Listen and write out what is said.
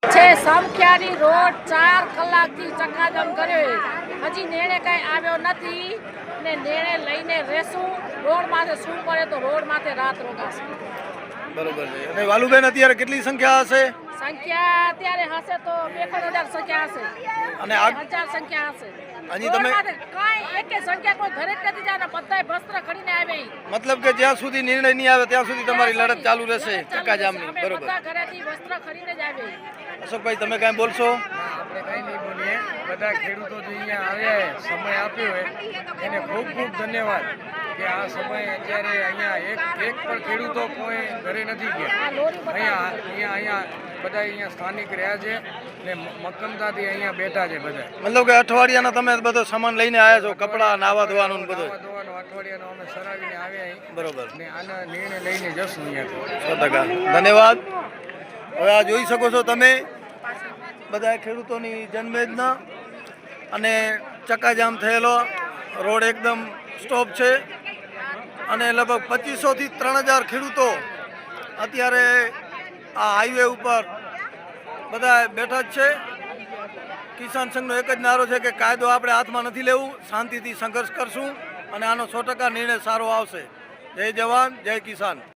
છે સમખ્યારી રોડ 4 કલાકથી ચક્કાજામ કર્યો હજી નિર્ણય કઈ આવ્યો નથી ને નિર્ણય લઈને રહેશું. રોડ માથે શું પડે તો રોડ માથે રાત રોકાશે. બરોબર છે. અને વાલુબેન અત્યારે કેટલી સંખ્યા હશે? સંખ્યા અત્યારે હશે તો 2000 સંખ્યા હશે અને 1000 સંખ્યા હશે. હજી તમે કઈ એક સંખ્યા કોઈ ઘરે જ નથી જવાના, બધાય વસ્ત્ર ખરીને આવે. મતલબ કે જ્યાં સુધી નિર્ણય નહીં આવે ત્યાં સુધી તમારી લડત ચાલુ રહેશે ચક્કાજામની. બરોબર. બધા ઘરેથી વસ્ત્ર ખરીને જ આવે. અશોકભાઈ તમે કાંઈ બોલશો? આપણે કંઈ નહીં બોલીએ. બધા ખેડૂતો જે અહીંયા આવ્યા સમય આપ્યો હોય એને ખૂબ ખૂબ ધન્યવાદ કે આ સમય અત્યારે અહીંયા એક પણ ખેડૂતો કોઈ ઘરે નથી ગયા. અહીંયા બધા અહીંયા સ્થાનિક રહ્યા છે ને મક્કમતાથી અહીંયા બેઠા છે બધા. મતલબ કે અઠવાડિયાના તમે બધો સામાન લઈને આવ્યા છો, કપડાં નાવા ધોવાનું બધું? અઠવાડિયાનો અમે સરાવીને આવ્યા અહીં. બરોબર. ને આના નિર્ણય લઈને જશું અહીંયાથી. 100%. ધન્યવાદ. હવે આ જોઈ શકો છો તમે બધા ખેડૂતોની જનવેદના અને ચક્કાજામ થયેલો રોડ એકદમ સ્ટોપ છે અને લગભગ 2500 થી 3000 ખેડૂતો અત્યારે આ હાઈવે ઉપર બધા બેઠા જ છે. કિસાન સંઘનો એક જ નારો છે કે કાયદો આપણે હાથમાં નથી લેવું, શાંતિથી સંઘર્ષ કરશું અને આનો 100% નિર્ણય સારો આવશે. જય જવાન, જય કિસાન.